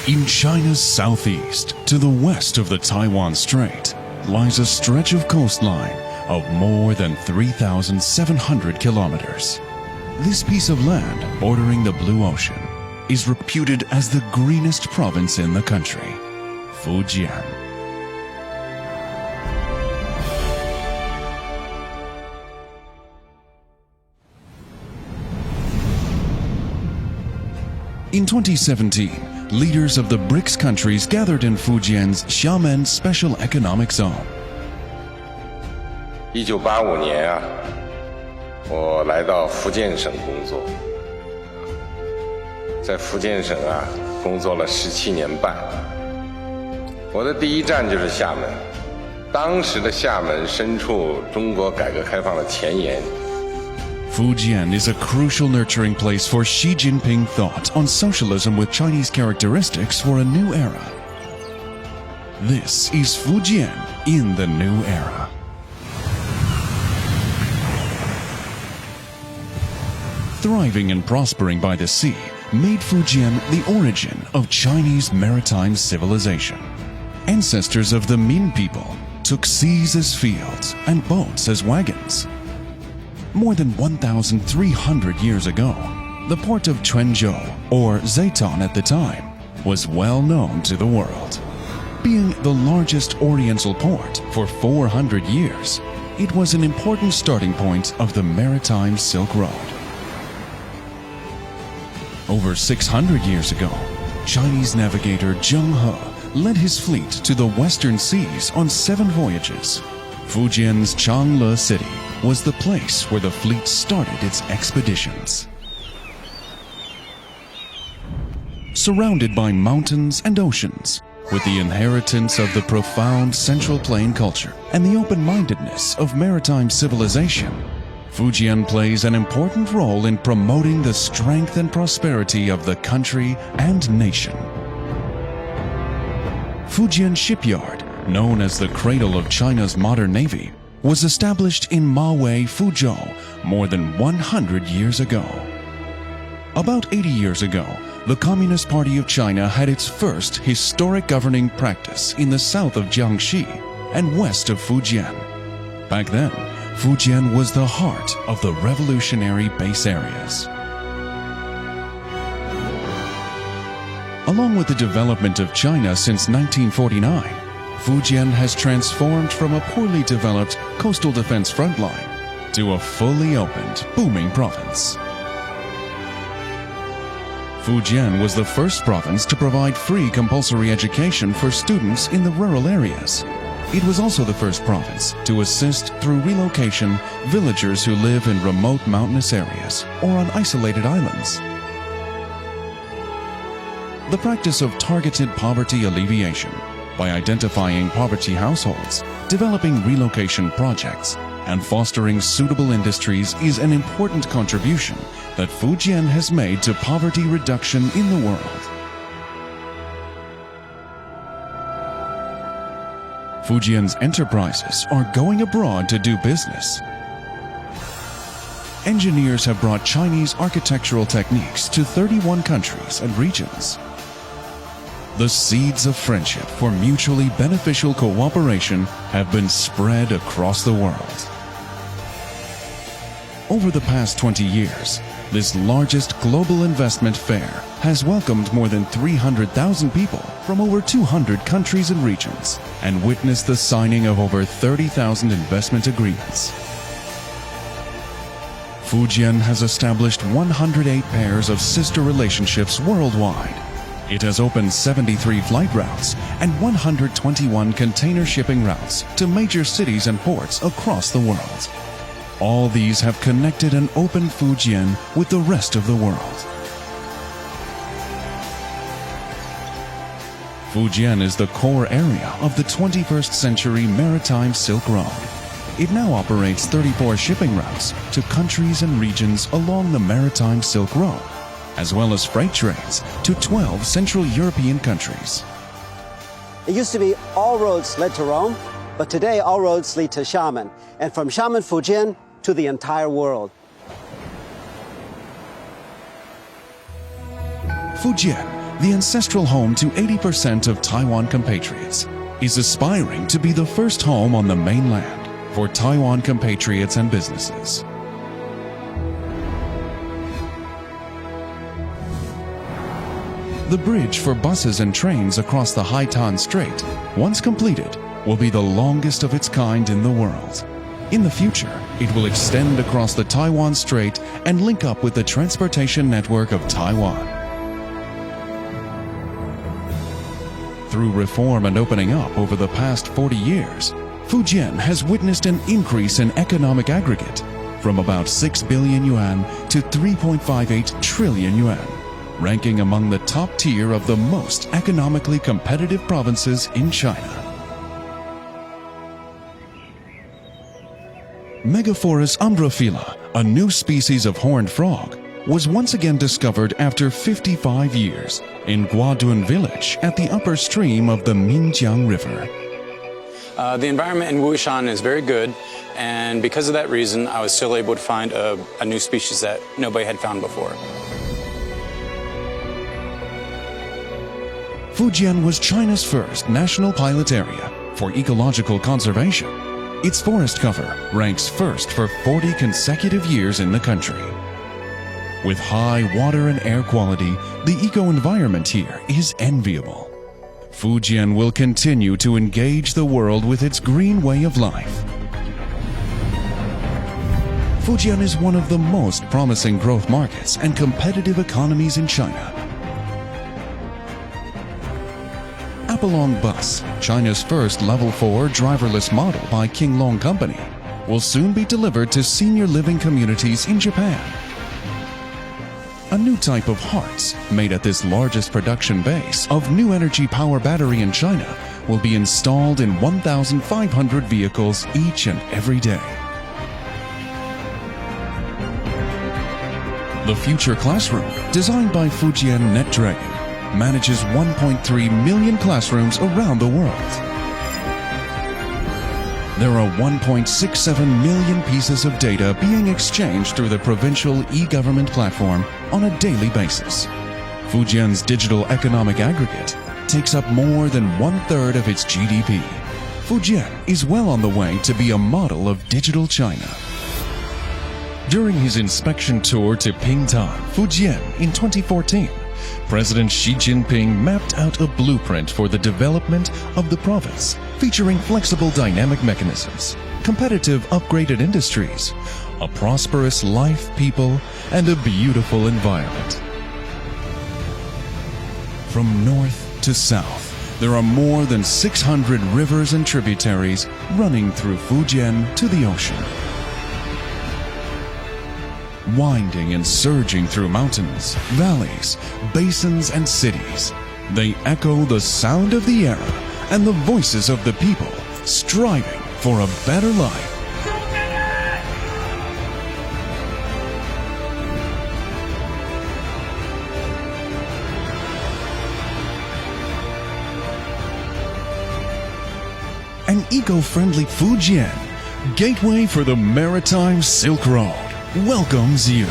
In China's southeast, to the west of the Taiwan Strait, lies a stretch of coastline of more than 3,700 kilometers. This piece of land bordering the Blue Ocean is reputed as the greenest province in the country, Fujian. In 2017, leaders of the BRICS countries gathered in Fujian's Xiamen Special Economic Zone. 1985年啊，我来到福建省工作，在福建省啊工作了17年半。我的第一站就是厦门，当时的厦门身处中国改革开放的前沿。 Fujian is a crucial nurturing place for Xi Jinping thought on socialism with Chinese characteristics for a new era. This is Fujian in the new era. Thriving and prospering by the sea made Fujian the origin of Chinese maritime civilization. Ancestors of the Min people took seas as fields and boats as wagons. More than 1,300 years ago, the port of Quanzhou, or Zaitan at the time, was well known to the world. Being the largest oriental port for 400 years, it was an important starting point of the maritime Silk Road. Over 600 years ago, Chinese navigator Zheng He led his fleet to the western seas on 7 voyages. Fujian's Changle City was the place where the fleet started its expeditions. Surrounded by mountains and oceans, with the inheritance of the profound Central Plain culture and the open-mindedness of maritime civilization, Fujian plays an important role in promoting the strength and prosperity of the country and nation. Fujian Shipyard, known as the cradle of China's modern navy, was established in Maowei, Fuzhou, more than 100 years ago. About 80 years ago, the Communist Party of China had its first historic governing practice in the south of Jiangxi and west of Fujian. Back then, Fujian was the heart of the revolutionary base areas. Along with the development of China since 1949, Fujian has transformed from a poorly developed coastal defense frontline to a fully opened, booming province. Fujian was the first province to provide free compulsory education for students in the rural areas. It was also the first province to assist through relocation villagers who live in remote mountainous areas or on isolated islands. The practice of targeted poverty alleviation by identifying poverty households, developing relocation projects, and fostering suitable industries is an important contribution that Fujian has made to poverty reduction in the world. Fujian's enterprises are going abroad to do business. Engineers have brought Chinese architectural techniques to 31 countries and regions. The seeds of friendship for mutually beneficial cooperation have been spread across the world. Over the past 20 years, this largest global investment fair has welcomed more than 300,000 people from over 200 countries and regions and witnessed the signing of over 30,000 investment agreements. Fujian has established 108 pairs of sister relationships worldwide. It has opened 73 flight routes and 121 container shipping routes to major cities and ports across the world. All these have connected and opened Fujian with the rest of the world. Fujian is the core area of the 21st century maritime Silk Road. It now operates 34 shipping routes to countries and regions along the maritime Silk Road, as well as freight trains to 12 Central European countries. It used to be all roads led to Rome, but today all roads lead to Xiamen, and from Xiamen, Fujian, to the entire world. Fujian the ancestral home to 80% of Taiwan compatriots, is aspiring to be the first home on the mainland for Taiwan compatriots and businesses. The bridge for buses and trains across the Haitan Strait, once completed, will be the longest of its kind in the world. In the future, it will extend across the Taiwan Strait and link up with the transportation network of Taiwan. Through reform and opening up over the past 40 years, Fujian has witnessed an increase in economic aggregate from about 6 billion yuan to 3.58 trillion yuan, ranking among the top tier of the most economically competitive provinces in China. Megaphorus umbrophylla, a new species of horned frog, was once again discovered after 55 years in Guadun village at the upper stream of the Minjiang River. The environment in Wushan is very good, and because of that reason, I was still able to find a new species that nobody had found before. Fujian was China's first national pilot area for ecological conservation. Its forest cover ranks first for 40 consecutive years in the country. With high water and air quality, the eco-environment here is enviable. Fujian will continue to engage the world with its green way of life. Fujian is one of the most promising growth markets and competitive economies in China. Apolong Bus, China's first Level 4 driverless model by King Long Company, will soon be delivered to senior living communities in Japan. A new type of hearts, made at this largest production base of new energy power battery in China, will be installed in 1,500 vehicles each and every day. The future classroom, designed by Fujian NetDragon, manages 1.3 million classrooms around the world. There are 1.67 million pieces of data being exchanged through the provincial e-government platform on a daily basis. Fujian's digital economic aggregate takes up more than 1/3 of its GDP. Fujian is well on the way to be a model of digital China. During his inspection tour to Pingtan, Fujian in 2014, President Xi Jinping mapped out a blueprint for the development of the province, featuring flexible dynamic mechanisms, competitive upgraded industries, a prosperous life, people, and a beautiful environment. From north to south, there are more than 600 rivers and tributaries running through Fujian to the ocean. Winding and surging through mountains, valleys, basins, and cities, they echo the sound of the era and the voices of the people striving for a better life. An eco-friendly Fujian, gateway for the maritime Silk Road, welcomes you.